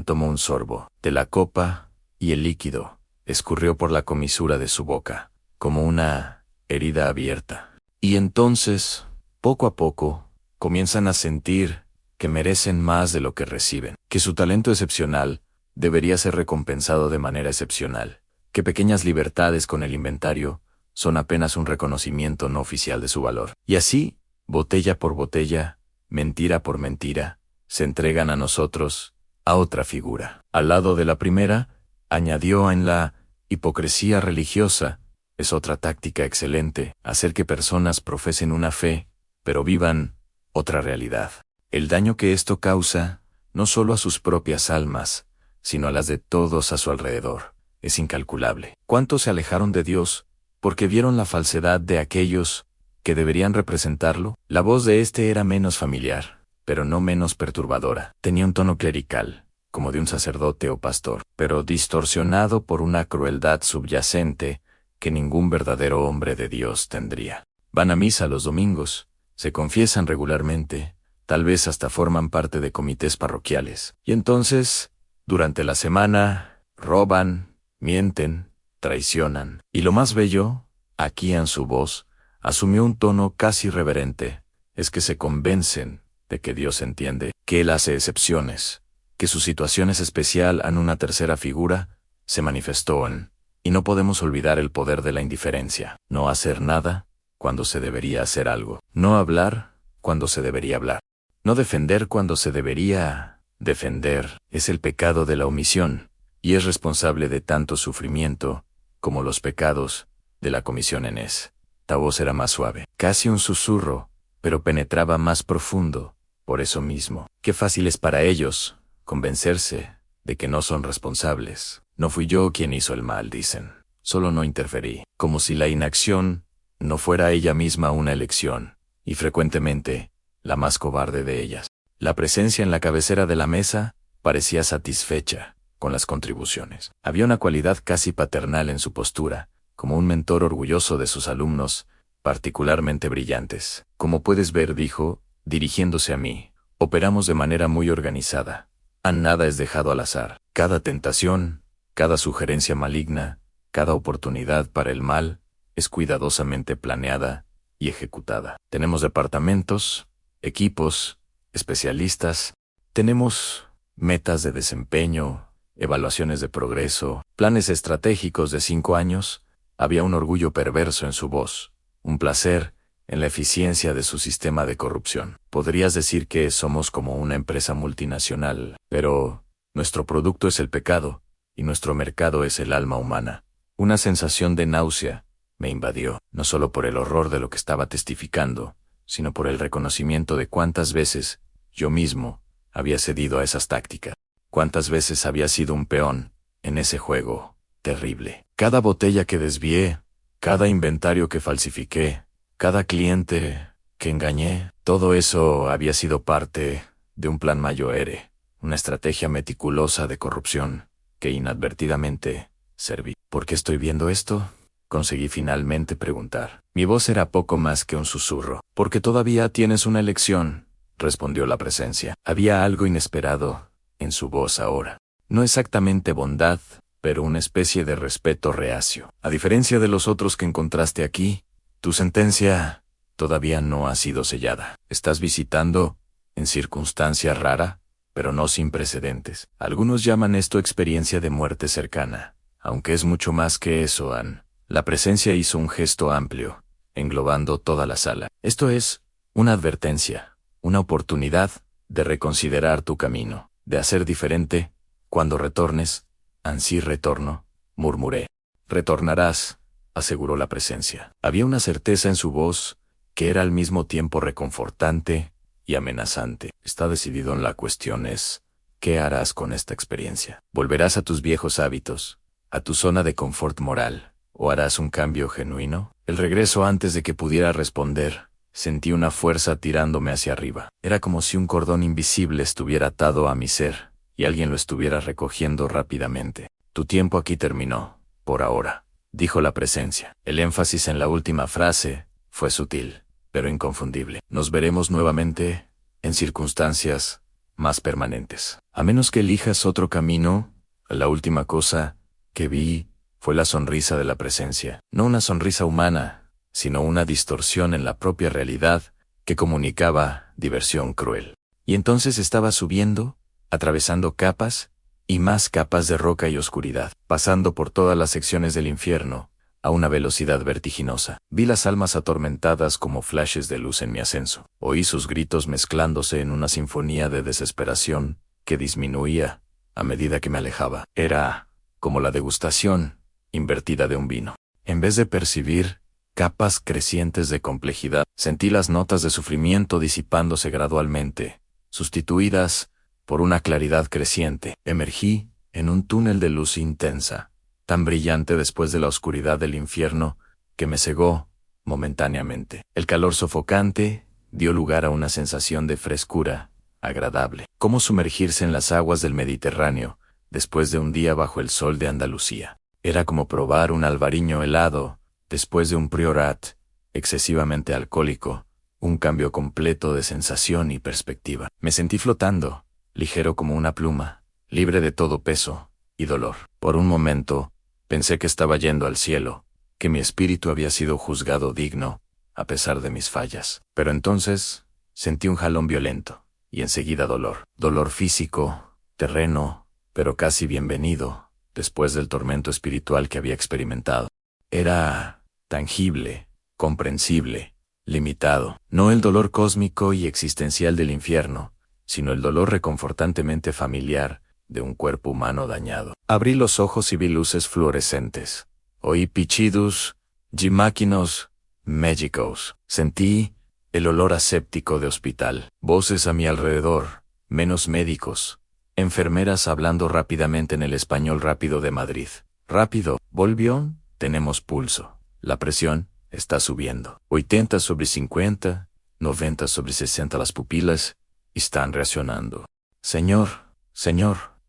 Tomó un sorbo de la copa y el líquido escurrió por la comisura de su boca, como una herida abierta. Y entonces, poco a poco, comienzan a sentir que merecen más de lo que reciben, que su talento excepcional debería ser recompensado de manera excepcional, que pequeñas libertades con el inventario son apenas un reconocimiento no oficial de su valor. Y así, botella por botella, mentira por mentira, se entregan a nosotros, a otra figura. Al lado de la primera, añadió en la hipocresía religiosa, es otra táctica excelente, hacer que personas profesen una fe, pero vivan otra realidad. El daño que esto causa, no solo a sus propias almas, sino a las de todos a su alrededor, es incalculable. ¿Cuántos se alejaron de Dios porque vieron la falsedad de aquellos que deberían representarlo? La voz de este era menos familiar, pero no menos perturbadora. Tenía un tono clerical, como de un sacerdote o pastor, pero distorsionado por una crueldad subyacente que ningún verdadero hombre de Dios tendría. Van a misa los domingos, se confiesan regularmente, tal vez hasta forman parte de comités parroquiales. Y entonces, durante la semana, roban, mienten, traicionan. Y lo más bello, aquí en su voz, Asumió un tono casi reverente. Es que se convencen de que Dios entiende, que Él hace excepciones, que su situación es especial en una tercera figura, se manifestó en, y no podemos olvidar el poder de la indiferencia. No hacer nada cuando se debería hacer algo. No hablar cuando se debería hablar. No defender cuando se debería defender. Es el pecado de la omisión, y es responsable de tanto sufrimiento como los pecados de la comisión en es. La voz era más suave, casi un susurro, pero penetraba más profundo. Por eso mismo, qué fácil es para ellos convencerse de que no son responsables. No fui yo quien hizo el mal, dicen. Solo no interferí, como si la inacción no fuera ella misma una elección, y frecuentemente, la más cobarde de ellas. La presencia en la cabecera de la mesa parecía satisfecha con las contribuciones. Había una cualidad casi paternal en su postura, como un mentor orgulloso de sus alumnos, particularmente brillantes. Como puedes ver, dijo, dirigiéndose a mí, operamos de manera muy organizada. A nada es dejado al azar. Cada tentación, cada sugerencia maligna, cada oportunidad para el mal, es cuidadosamente planeada y ejecutada. Tenemos departamentos, equipos, especialistas, tenemos metas de desempeño, evaluaciones de progreso, planes estratégicos de 5 años. Había un orgullo perverso en su voz, un placer en la eficiencia de su sistema de corrupción. Podrías decir que somos como una empresa multinacional, pero nuestro producto es el pecado, y nuestro mercado es el alma humana. Una sensación de náusea me invadió, no solo por el horror de lo que estaba testificando, sino por el reconocimiento de cuántas veces yo mismo había cedido a esas tácticas. Cuántas veces había sido un peón en ese juego terrible. Cada botella que desvié, cada inventario que falsifiqué, cada cliente que engañé, todo eso había sido parte de un plan mayor, una estrategia meticulosa de corrupción que inadvertidamente serví. ¿Por qué estoy viendo esto? Conseguí finalmente preguntar. Mi voz era poco más que un susurro. Porque todavía tienes una elección, respondió la presencia. Había algo inesperado en su voz ahora. No exactamente bondad, pero una especie de respeto reacio. A diferencia de los otros que encontraste aquí, tu sentencia todavía no ha sido sellada. Estás visitando en circunstancia rara, pero no sin precedentes. Algunos llaman esto experiencia de muerte cercana, aunque es mucho más que eso, Ann. La presencia hizo un gesto amplio, englobando toda la sala. Esto es una advertencia, una oportunidad de reconsiderar tu camino, de hacer diferente. Cuando retornes, ansí retorno, murmuré. Retornarás, aseguró la presencia. Había una certeza en su voz que era al mismo tiempo reconfortante y amenazante. Está decidido en la cuestión es, ¿qué harás con esta experiencia? ¿Volverás a tus viejos hábitos, a tu zona de confort moral, o harás un cambio genuino? El regreso antes de que pudiera responder, sentí una fuerza tirándome hacia arriba. Era como si un cordón invisible estuviera atado a mi ser, y alguien lo estuviera recogiendo rápidamente. Tu tiempo aquí terminó, por ahora, dijo la presencia. El énfasis en la última frase fue sutil, pero inconfundible. Nos veremos nuevamente en circunstancias más permanentes. A menos que elijas otro camino. La última cosa que vi fue la sonrisa de la presencia. No una sonrisa humana, sino una distorsión en la propia realidad que comunicaba diversión cruel. Y entonces estaba subiendo, atravesando capas y más capas de roca y oscuridad, pasando por todas las secciones del infierno, a una velocidad vertiginosa. Vi las almas atormentadas como flashes de luz en mi ascenso. Oí sus gritos mezclándose en una sinfonía de desesperación que disminuía a medida que me alejaba. Era como la degustación invertida de un vino. En vez de percibir capas crecientes de complejidad, sentí las notas de sufrimiento disipándose gradualmente, sustituidas por una claridad creciente. Emergí en un túnel de luz intensa, tan brillante después de la oscuridad del infierno, que me cegó momentáneamente. El calor sofocante dio lugar a una sensación de frescura agradable, como sumergirse en las aguas del Mediterráneo después de un día bajo el sol de Andalucía. Era como probar un albariño helado después de un priorat excesivamente alcohólico, un cambio completo de sensación y perspectiva. Me sentí flotando, ligero como una pluma, libre de todo peso y dolor. Por un momento, pensé que estaba yendo al cielo, que mi espíritu había sido juzgado digno, a pesar de mis fallas. Pero entonces, sentí un jalón violento, y enseguida dolor. Dolor físico, terreno, pero casi bienvenido, después del tormento espiritual que había experimentado. Era tangible, comprensible, limitado. No el dolor cósmico y existencial del infierno, sino el dolor reconfortantemente familiar de un cuerpo humano dañado. Abrí los ojos y vi luces fluorescentes. Oí pichidus, máquinos, médicos. Sentí el olor aséptico de hospital. Voces a mi alrededor, menos médicos. Enfermeras hablando rápidamente en el español rápido de Madrid. Rápido, volvió, tenemos pulso. La presión está subiendo. 80/50, 90/60 las pupilas están reaccionando. Señor,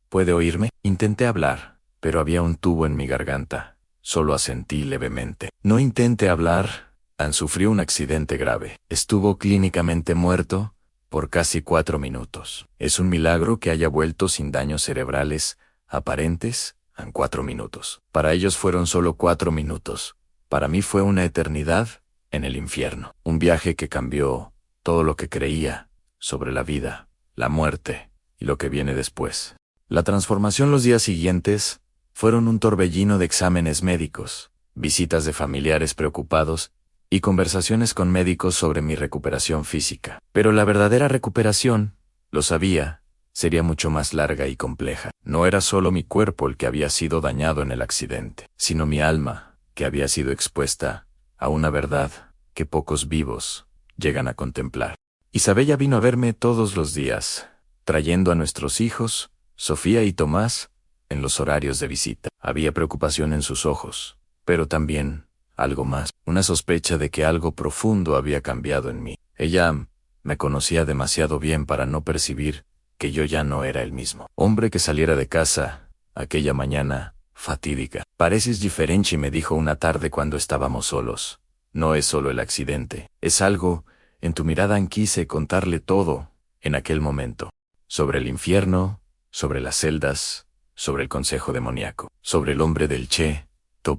¿puede oírme? Intenté hablar, pero había un tubo en mi garganta. Solo asentí levemente. No intente hablar. Han sufrido un accidente grave. Estuvo clínicamente muerto por casi 4 minutos. Es un milagro que haya vuelto sin daños cerebrales aparentes en 4 minutos. Para ellos fueron solo 4 minutos. Para mí fue una eternidad en el infierno. Un viaje que cambió todo lo que creía sobre la vida, la muerte y lo que viene después. La transformación los días siguientes fueron un torbellino de exámenes médicos, visitas de familiares preocupados y conversaciones con médicos sobre mi recuperación física. Pero la verdadera recuperación, lo sabía, sería mucho más larga y compleja. No era solo mi cuerpo el que había sido dañado en el accidente, sino mi alma, que había sido expuesta a una verdad que pocos vivos llegan a contemplar. Isabella vino a verme todos los días, trayendo a nuestros hijos, Sofía y Tomás, en los horarios de visita. Había preocupación en sus ojos, pero también algo más, una sospecha de que algo profundo había cambiado en mí. Ella me conocía demasiado bien para no percibir que yo ya no era el mismo hombre que saliera de casa aquella mañana fatídica. Pareces diferente, me dijo una tarde cuando estábamos solos. No es solo el accidente, es algo en tu mirada. Quise contarle todo en aquel momento, sobre el infierno, sobre las celdas, sobre el consejo demoníaco, sobre el hombre del Che,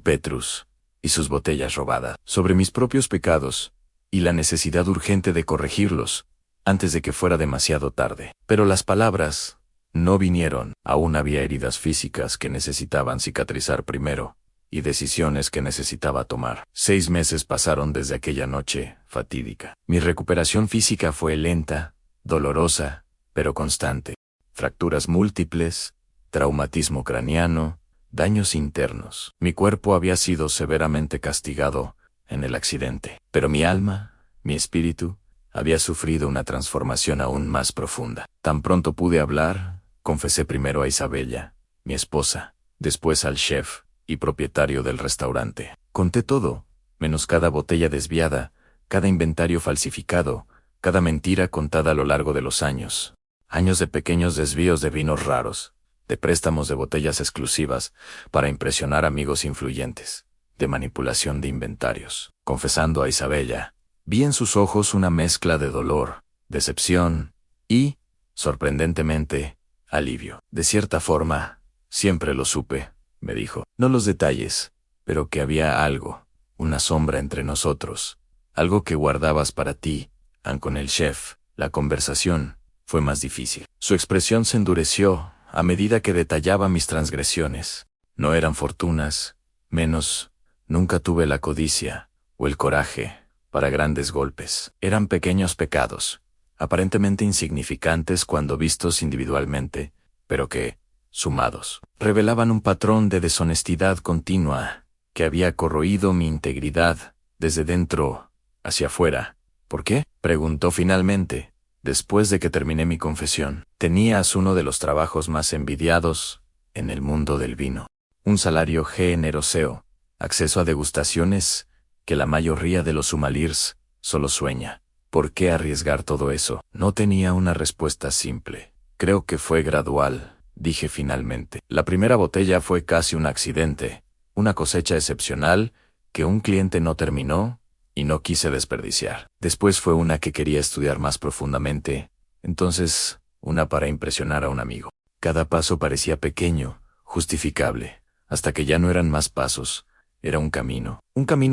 Petrus, y sus botellas robadas, sobre mis propios pecados, y la necesidad urgente de corregirlos, antes de que fuera demasiado tarde. Pero las palabras no vinieron. Aún había heridas físicas que necesitaban cicatrizar primero, y decisiones que necesitaba tomar. 6 meses pasaron desde aquella noche fatídica. Mi recuperación física fue lenta, dolorosa, pero constante. Fracturas múltiples, traumatismo craneano, daños internos. Mi cuerpo había sido severamente castigado en el accidente, pero mi alma, mi espíritu, había sufrido una transformación aún más profunda. Tan pronto pude hablar, confesé primero a Isabella, mi esposa, después al chef y propietario del restaurante. Conté todo, menos cada botella desviada, cada inventario falsificado, cada mentira contada a lo largo de los años. Años de pequeños desvíos de vinos raros, de préstamos de botellas exclusivas para impresionar amigos influyentes, de manipulación de inventarios. Confesando a Isabella, vi en sus ojos una mezcla de dolor, decepción y, sorprendentemente, alivio. De cierta forma, siempre lo supe, me dijo. No los detalles, pero que había algo, una sombra entre nosotros, algo que guardabas para ti. Con el chef, la conversación fue más difícil. Su expresión se endureció a medida que detallaba mis transgresiones. No eran fortunas, menos, nunca tuve la codicia o el coraje para grandes golpes. Eran pequeños pecados, aparentemente insignificantes cuando vistos individualmente, pero que, sumados, revelaban un patrón de deshonestidad continua que había corroído mi integridad desde dentro hacia afuera. ¿Por qué?, preguntó finalmente, después de que terminé mi confesión. Tenías uno de los trabajos más envidiados en el mundo del vino. Un salario generoso, acceso a degustaciones que la mayoría de los sommeliers solo sueña. ¿Por qué arriesgar todo eso? No tenía una respuesta simple. Creo que fue gradual, dije finalmente. La primera botella fue casi un accidente, una cosecha excepcional que un cliente no terminó y no quise desperdiciar. Después fue una que quería estudiar más profundamente, entonces una para impresionar a un amigo. Cada paso parecía pequeño, justificable, hasta que ya no eran más pasos, Era un camino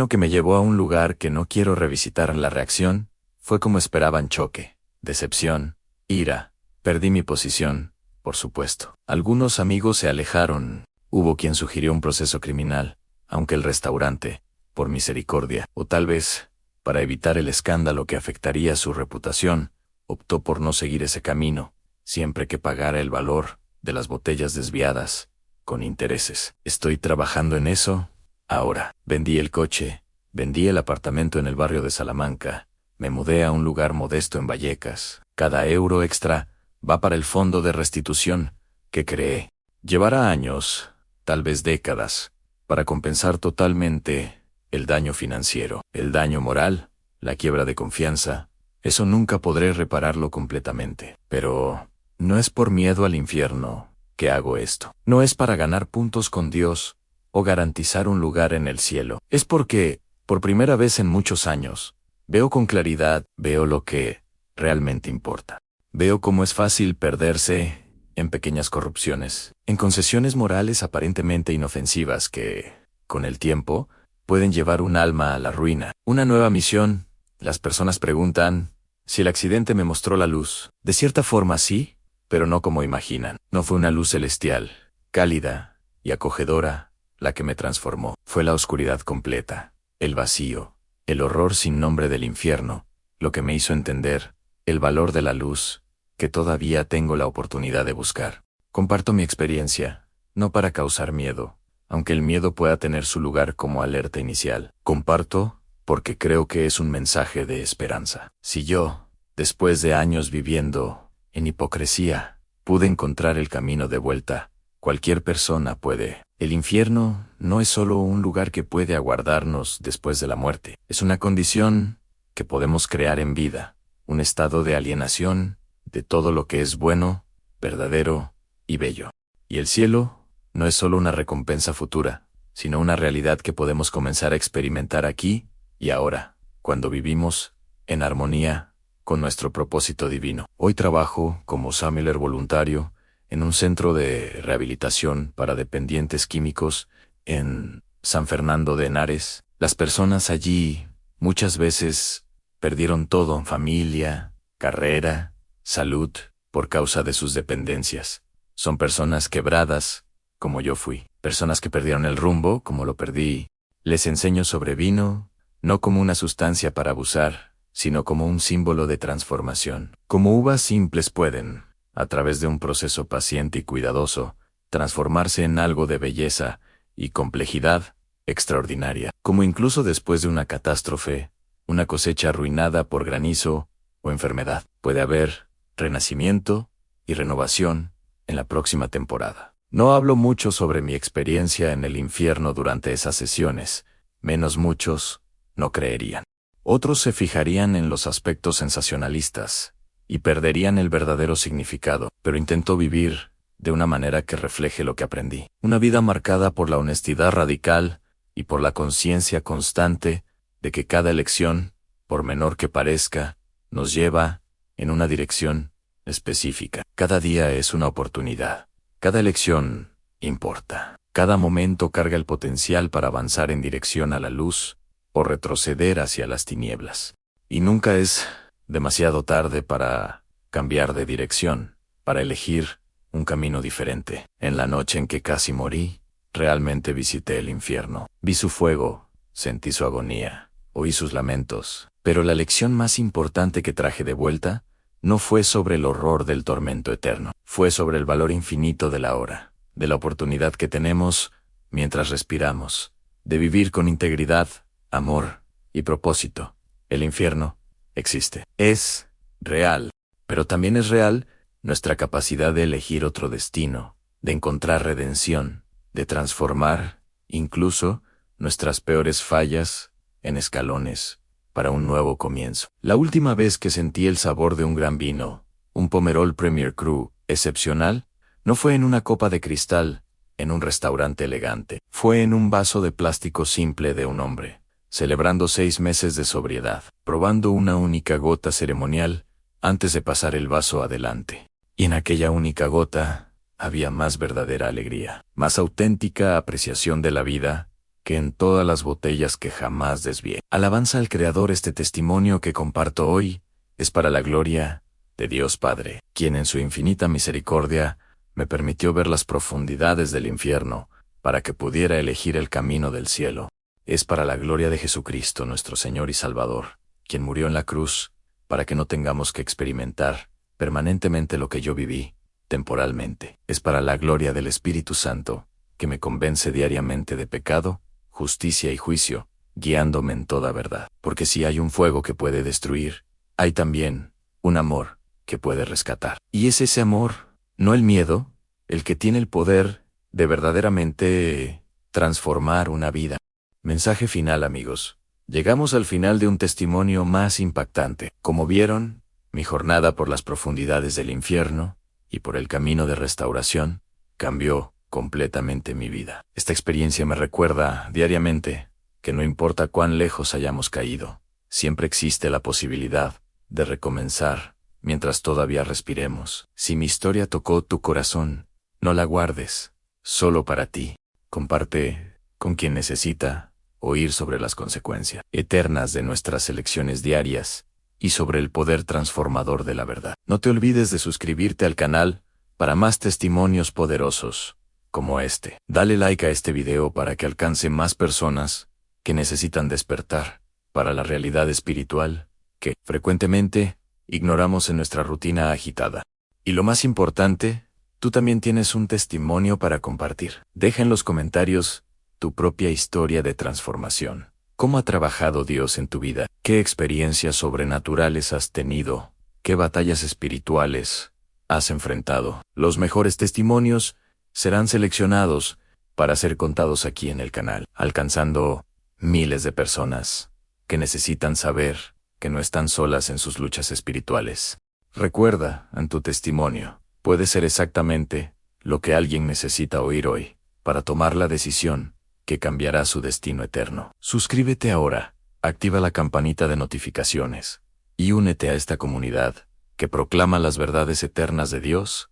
que me llevó a un lugar que no quiero revisitar. La reacción fue como esperaban: choque, decepción, ira. Perdí mi posición, por supuesto. Algunos amigos se alejaron. Hubo quien sugirió un proceso criminal, aunque el restaurante, por misericordia, o tal vez, para evitar el escándalo que afectaría su reputación, optó por no seguir ese camino, siempre que pagara el valor de las botellas desviadas, con intereses. Estoy trabajando en eso ahora. Vendí el coche, vendí el apartamento en el barrio de Salamanca, me mudé a un lugar modesto en Vallecas. Cada euro extra va para el fondo de restitución que creé. Llevará años, tal vez décadas, para compensar totalmente el daño financiero, el daño moral, la quiebra de confianza. Eso nunca podré repararlo completamente. Pero no es por miedo al infierno que hago esto. No es para ganar puntos con Dios o garantizar un lugar en el cielo. Es porque, por primera vez en muchos años, veo con claridad, veo lo que realmente importa. Veo cómo es fácil perderse en pequeñas corrupciones, en concesiones morales aparentemente inofensivas que, con el tiempo, pueden llevar un alma a la ruina. Una nueva misión. Las personas preguntan si el accidente me mostró la luz. De cierta forma sí, pero no como imaginan. No fue una luz celestial, cálida y acogedora, la que me transformó. Fue la oscuridad completa, el vacío, el horror sin nombre del infierno, lo que me hizo entender el valor de la luz que todavía tengo la oportunidad de buscar. Comparto mi experiencia, no para causar miedo, aunque el miedo pueda tener su lugar como alerta inicial. Comparto porque creo que es un mensaje de esperanza. Si yo, después de años viviendo en hipocresía, pude encontrar el camino de vuelta, cualquier persona puede. El infierno no es solo un lugar que puede aguardarnos después de la muerte. Es una condición que podemos crear en vida, un estado de alienación de todo lo que es bueno, verdadero y bello. Y el cielo no es solo una recompensa futura, sino una realidad que podemos comenzar a experimentar aquí y ahora, cuando vivimos en armonía con nuestro propósito divino. Hoy trabajo como Samueler voluntario en un centro de rehabilitación para dependientes químicos en San Fernando de Henares. Las personas allí muchas veces perdieron todo: familia, carrera, salud, por causa de sus dependencias. Son personas quebradas, como yo fui. Personas que perdieron el rumbo, como lo perdí. Les enseño sobre vino, no como una sustancia para abusar, sino como un símbolo de transformación. Como uvas simples pueden, a través de un proceso paciente y cuidadoso, transformarse en algo de belleza y complejidad extraordinaria. Como incluso después de una catástrofe, una cosecha arruinada por granizo o enfermedad, puede haber renacimiento y renovación en la próxima temporada. No hablo mucho sobre mi experiencia en el infierno durante esas sesiones, menos muchos no creerían. Otros se fijarían en los aspectos sensacionalistas y perderían el verdadero significado, pero intento vivir de una manera que refleje lo que aprendí. Una vida marcada por la honestidad radical y por la conciencia constante de que cada elección, por menor que parezca, nos lleva en una dirección específica. Cada día es una oportunidad. Cada elección importa. Cada momento carga el potencial para avanzar en dirección a la luz o retroceder hacia las tinieblas. Y nunca es demasiado tarde para cambiar de dirección, para elegir un camino diferente. En la noche en que casi morí, realmente visité el infierno. Vi su fuego, sentí su agonía, oí sus lamentos. Pero la lección más importante que traje de vuelta no fue sobre el horror del tormento eterno. Fue sobre el valor infinito de la hora, de la oportunidad que tenemos mientras respiramos, de vivir con integridad, amor y propósito. El infierno existe. Es real. Pero también es real nuestra capacidad de elegir otro destino, de encontrar redención, de transformar, incluso, nuestras peores fallas en escalones para un nuevo comienzo. La última vez que sentí el sabor de un gran vino, un Pomerol Premier Cru excepcional, no fue en una copa de cristal, en un restaurante elegante. Fue en un vaso de plástico simple de un hombre, celebrando 6 meses de sobriedad, probando una única gota ceremonial antes de pasar el vaso adelante. Y en aquella única gota había más verdadera alegría, más auténtica apreciación de la vida que en todas las botellas que jamás desvié. Alabanza al Creador. Este testimonio que comparto hoy es para la gloria de Dios Padre, quien en su infinita misericordia me permitió ver las profundidades del infierno para que pudiera elegir el camino del cielo. Es para la gloria de Jesucristo, nuestro Señor y Salvador, quien murió en la cruz, para que no tengamos que experimentar permanentemente lo que yo viví, temporalmente. Es para la gloria del Espíritu Santo, que me convence diariamente de pecado, justicia y juicio, guiándome en toda verdad. Porque si hay un fuego que puede destruir, hay también un amor que puede rescatar. Y es ese amor, no el miedo, el que tiene el poder de verdaderamente transformar una vida. Mensaje final, amigos. Llegamos al final de un testimonio más impactante. Como vieron, mi jornada por las profundidades del infierno y por el camino de restauración cambió completamente mi vida. Esta experiencia me recuerda diariamente que no importa cuán lejos hayamos caído, siempre existe la posibilidad de recomenzar mientras todavía respiremos. Si mi historia tocó tu corazón, no la guardes, solo para ti. Comparte con quien necesita oír sobre las consecuencias eternas de nuestras elecciones diarias y sobre el poder transformador de la verdad. No te olvides de suscribirte al canal para más testimonios poderosos como este. Dale like a este video para que alcance más personas que necesitan despertar para la realidad espiritual que, frecuentemente, ignoramos en nuestra rutina agitada. Y lo más importante, tú también tienes un testimonio para compartir. Deja en los comentarios tu propia historia de transformación. ¿Cómo ha trabajado Dios en tu vida? ¿Qué experiencias sobrenaturales has tenido? ¿Qué batallas espirituales has enfrentado? Los mejores testimonios serán seleccionados para ser contados aquí en el canal, alcanzando miles de personas que necesitan saber que no están solas en sus luchas espirituales. Recuerda, en tu testimonio, puede ser exactamente lo que alguien necesita oír hoy para tomar la decisión que cambiará su destino eterno. Suscríbete ahora, activa la campanita de notificaciones y únete a esta comunidad que proclama las verdades eternas de Dios.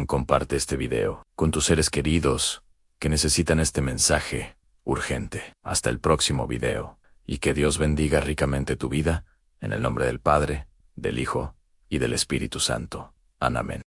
Comparte este video con tus seres queridos que necesitan este mensaje urgente. Hasta el próximo video, y que Dios bendiga ricamente tu vida, en el nombre del Padre, del Hijo y del Espíritu Santo. Amén.